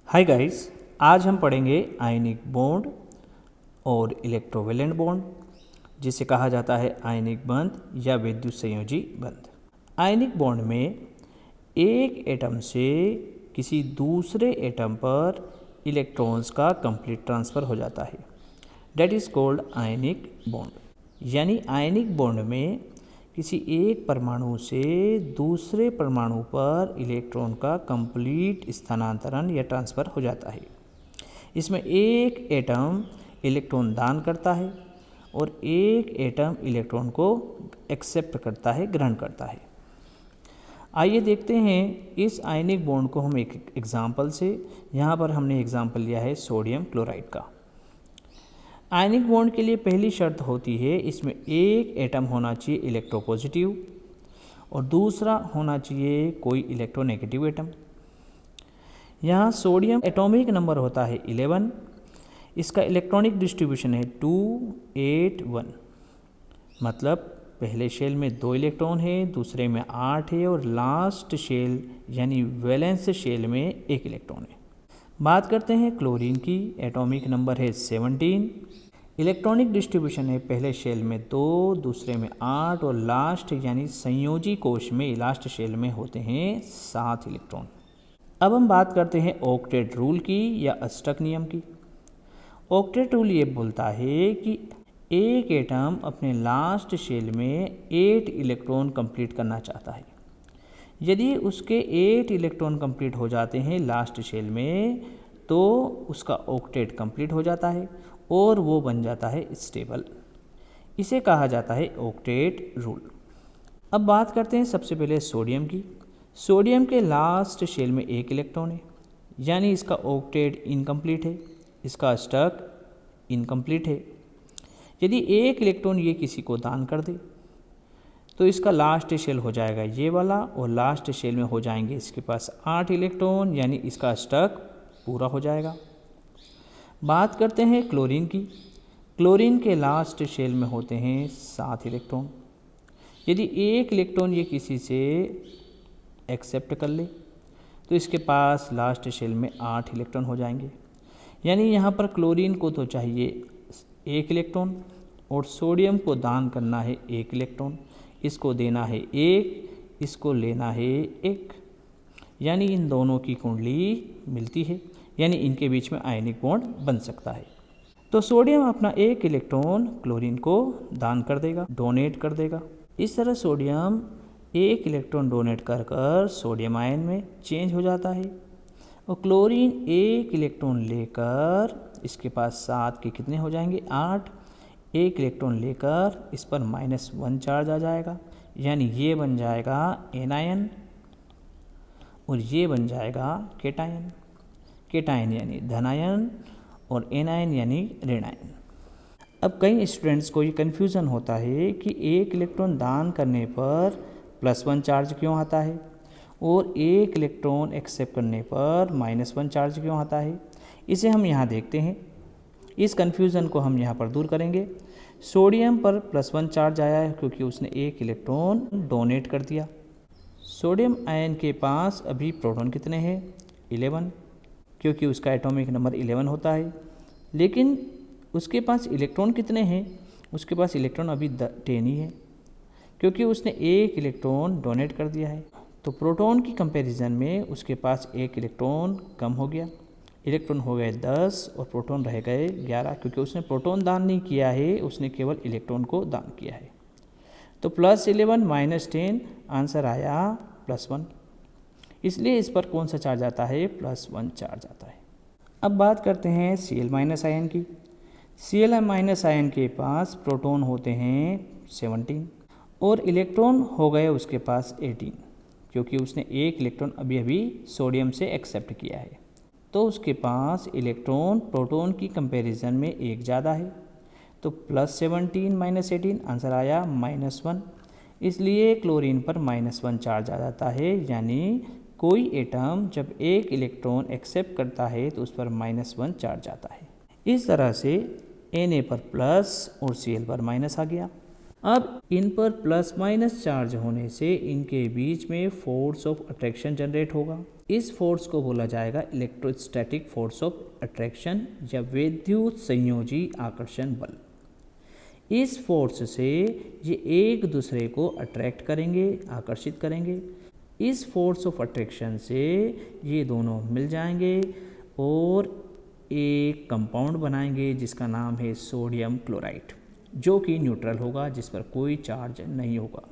Hi guys, आज हम पढ़ेंगे आयनिक बॉन्ड और इलेक्ट्रोवैलेंट बॉन्ड, जिसे कहा जाता है आयनिक बंध या विद्युत संयोजी बंध। आयनिक बॉन्ड में एक एटम से किसी दूसरे एटम पर इलेक्ट्रॉन्स का कंप्लीट ट्रांसफ़र हो जाता है, that is called ionic bond. यानी आयनिक बॉन्ड में किसी एक परमाणु से दूसरे परमाणु पर इलेक्ट्रॉन का कंप्लीट स्थानांतरण या ट्रांसफ़र हो जाता है। इसमें एक एटम इलेक्ट्रॉन दान करता है और एक एटम इलेक्ट्रॉन को एक्सेप्ट करता है, ग्रहण करता है। आइए देखते हैं इस आयनिक बॉन्ड को हम एक एग्जाम्पल से। यहाँ पर हमने एग्जाम्पल लिया है सोडियम क्लोराइड का। आयनिक बॉन्ड के लिए पहली शर्त होती है, इसमें एक एटम होना चाहिए इलेक्ट्रोपॉजिटिव और दूसरा होना चाहिए कोई इलेक्ट्रोनेगेटिव एटम। यहाँ सोडियम एटॉमिक नंबर होता है 11, इसका इलेक्ट्रॉनिक डिस्ट्रीब्यूशन है 2, 8, 1। मतलब पहले शेल में 2 इलेक्ट्रॉन है, दूसरे में 8 है और लास्ट शेल यानी वैलेंस शेल में 1 इलेक्ट्रॉन है। बात करते हैं क्लोरीन की। एटॉमिक नंबर है 17, इलेक्ट्रॉनिक डिस्ट्रीब्यूशन है पहले शेल में 2, दूसरे में 8 और लास्ट यानी संयोजी कोश में लास्ट शेल में होते हैं 7 इलेक्ट्रॉन। अब हम बात करते हैं ऑक्टेट रूल की या अष्टक नियम की। ऑक्टेट रूल ये बोलता है कि एक एटम अपने लास्ट शेल में 8 इलेक्ट्रॉन कंप्लीट करना चाहता है। यदि उसके 8 इलेक्ट्रॉन कंप्लीट हो जाते हैं लास्ट शेल में, तो उसका ऑक्टेट कंप्लीट हो जाता है और वो बन जाता है स्टेबल। इसे कहा जाता है ऑक्टेट रूल। अब बात करते हैं सबसे पहले सोडियम की। सोडियम के लास्ट शेल में 1 इलेक्ट्रॉन है, यानी इसका ऑक्टेट इनकम्प्लीट है, इसका अष्टक इनकम्प्लीट है। यदि 1 इलेक्ट्रॉन ये किसी को दान कर दे तो इसका लास्ट शेल हो जाएगा ये वाला और लास्ट शेल में हो जाएंगे इसके पास 8 इलेक्ट्रॉन, यानी इसका अष्टक पूरा हो जाएगा। बात करते हैं क्लोरीन की। क्लोरीन के लास्ट शेल में होते हैं 7 इलेक्ट्रॉन। यदि 1 इलेक्ट्रॉन ये किसी से एक्सेप्ट कर ले तो इसके पास लास्ट शेल में 8 इलेक्ट्रॉन हो जाएंगे। यानी यहाँ पर क्लोरीन को तो चाहिए 1 इलेक्ट्रॉन और सोडियम को दान करना है 1 इलेक्ट्रॉन। इसको देना है 1, इसको लेना है 1, यानी इन दोनों की कुंडली मिलती है, यानी इनके बीच में आयनिक बॉन्ड बन सकता है। तो सोडियम अपना 1 इलेक्ट्रॉन क्लोरीन को दान कर देगा, डोनेट कर देगा। इस तरह सोडियम 1 इलेक्ट्रॉन डोनेट कर कर सोडियम आयन में चेंज हो जाता है और क्लोरीन 1 इलेक्ट्रॉन लेकर इसके पास 7 के कितने हो जाएंगे 8, 1 इलेक्ट्रॉन लेकर इस पर -1 चार्ज आ जाएगा, यानी ये बन जाएगा एनायन और ये बन जाएगा केटायन। केटायन यानी धनायन और एनायन यानी ऋणायन। अब कई स्टूडेंट्स को ये कन्फ्यूज़न होता है कि 1 इलेक्ट्रॉन दान करने पर +1 चार्ज क्यों आता है और 1 इलेक्ट्रॉन एक्सेप्ट करने पर -1 चार्ज क्यों आता है। इसे हम यहाँ देखते हैं। इस कन्फ्यूज़न को हम यहाँ पर दूर करेंगे। सोडियम पर +1 चार्ज आया है क्योंकि उसने 1 इलेक्ट्रॉन डोनेट कर दिया। सोडियम आयन के पास अभी प्रोटॉन कितने हैं 11, क्योंकि उसका एटॉमिक नंबर 11 होता है। लेकिन उसके पास इलेक्ट्रॉन कितने हैं, उसके पास इलेक्ट्रॉन अभी 10 ही है, क्योंकि उसने 1 इलेक्ट्रॉन डोनेट कर दिया है। तो प्रोटॉन की कंपैरिजन में उसके पास 1 इलेक्ट्रॉन कम हो गया। इलेक्ट्रॉन हो गए 10 और प्रोटॉन रह गए 11, क्योंकि उसने प्रोटॉन दान नहीं किया है, उसने केवल इलेक्ट्रॉन को दान किया है। तो +11 -10 आंसर आया +1। इसलिए इस पर कौन सा चार्ज आता है +1 चार्ज आता है। अब बात करते हैं Cl- आयन की। Cl- आयन के पास प्रोटॉन होते हैं 17 और इलेक्ट्रॉन हो गए उसके पास 18, क्योंकि उसने 1 इलेक्ट्रॉन अभी अभी सोडियम से एक्सेप्ट किया है। तो उसके पास इलेक्ट्रॉन प्रोटॉन की कंपैरिजन में 1 ज़्यादा है। तो +17 -18 आंसर आया -1। इसलिए क्लोरीन पर -1 चार्ज आ जाता है, यानी कोई एटम जब 1 इलेक्ट्रॉन एक्सेप्ट करता है तो उस पर -1 चार्ज आता है। इस तरह से Na पर प्लस और Cl पर माइनस आ गया। अब इन पर +- चार्ज होने से इनके बीच में फोर्स ऑफ अट्रैक्शन जनरेट होगा। इस फोर्स को बोला जाएगा इलेक्ट्रोस्टैटिक फोर्स ऑफ अट्रैक्शन या विद्युत संयोजी आकर्षण बल। इस फोर्स से ये एक दूसरे को अट्रैक्ट करेंगे, आकर्षित करेंगे। इस फोर्स ऑफ अट्रैक्शन से ये दोनों मिल जाएंगे और एक कंपाउंड बनाएंगे जिसका नाम है सोडियम क्लोराइड, जो कि न्यूट्रल होगा, जिस पर कोई चार्ज नहीं होगा।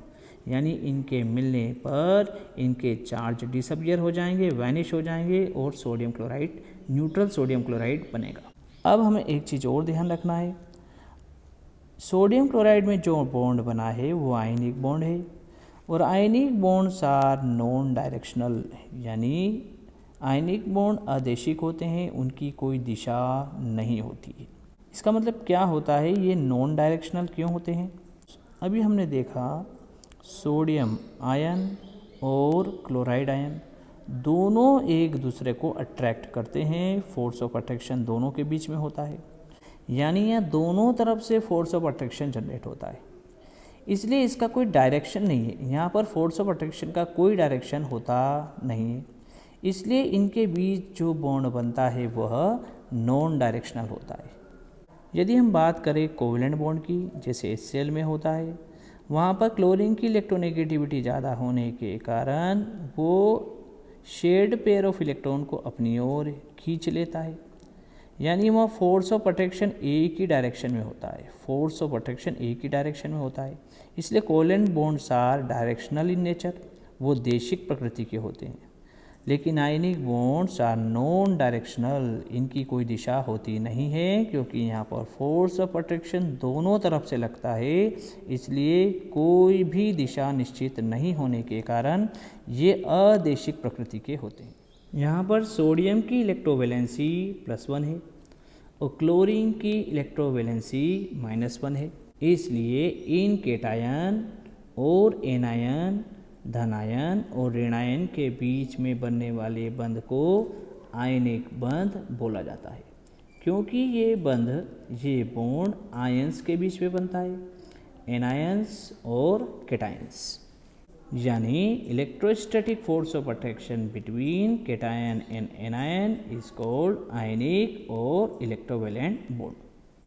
यानी इनके मिलने पर इनके चार्ज डिसअपियर हो जाएंगे, वैनिश हो जाएंगे और sodium chloride neutral sodium chloride बनेगा। अब हमें एक चीज़ और ध्यान रखना है, सोडियम क्लोराइड में जो बॉन्ड बना है वो आयनिक बॉन्ड है और ionic bonds are non directional, यानी आयनिक बॉन्ड अदेशिक होते हैं, उनकी कोई दिशा नहीं होती है। इसका मतलब क्या होता है, ये नॉन डायरेक्शनल क्यों होते हैं? अभी हमने देखा सोडियम आयन और क्लोराइड आयन दोनों एक दूसरे को अट्रैक्ट करते हैं, फोर्स ऑफ अट्रैक्शन दोनों के बीच में होता है, यानी यह दोनों तरफ से फोर्स ऑफ अट्रैक्शन जनरेट होता है। इसलिए इसका कोई डायरेक्शन नहीं है, यहाँ पर फोर्स ऑफ अट्रैक्शन का कोई डायरेक्शन होता नहीं है, इसलिए इनके बीच जो बॉन्ड बनता है वह नॉन डायरेक्शनल होता है। यदि हम बात करें कोवेलेंट बॉन्ड की, जैसे HCl में होता है, वहाँ पर क्लोरीन की इलेक्ट्रोनेगेटिविटी ज़्यादा होने के कारण वो शेयर्ड पेयर ऑफ इलेक्ट्रॉन को अपनी ओर खींच लेता है, यानी वह फोर्स ऑफ अट्रैक्शन एक ही डायरेक्शन में होता है, फोर्स ऑफ अट्रैक्शन एक ही डायरेक्शन में होता है। इसलिए covalent bonds are directional in nature, वो देशिक प्रकृति के होते हैं। लेकिन ionic bonds are non directional, इनकी कोई दिशा होती नहीं है, क्योंकि यहाँ पर फोर्स ऑफ अट्रैक्शन दोनों तरफ से लगता है, इसलिए कोई भी दिशा निश्चित नहीं होने के कारण ये अदेशिक प्रकृति के होते हैं। यहाँ पर सोडियम की इलेक्ट्रोवैलेंसी +1 है और क्लोरीन की इलेक्ट्रोवैलेंसी -1 है, इसलिए इन केटायन और एनायन, धनायन और ऋणायन के बीच में बनने वाले बंध को आयनिक बंध बोला जाता है, क्योंकि ये बॉन्ड आयंस के बीच में बनता है, एनायंस और केटायंस। यानी electrostatic force of attraction between cation and anion is called ionic और इलेक्ट्रोवैलेंट बॉन्ड।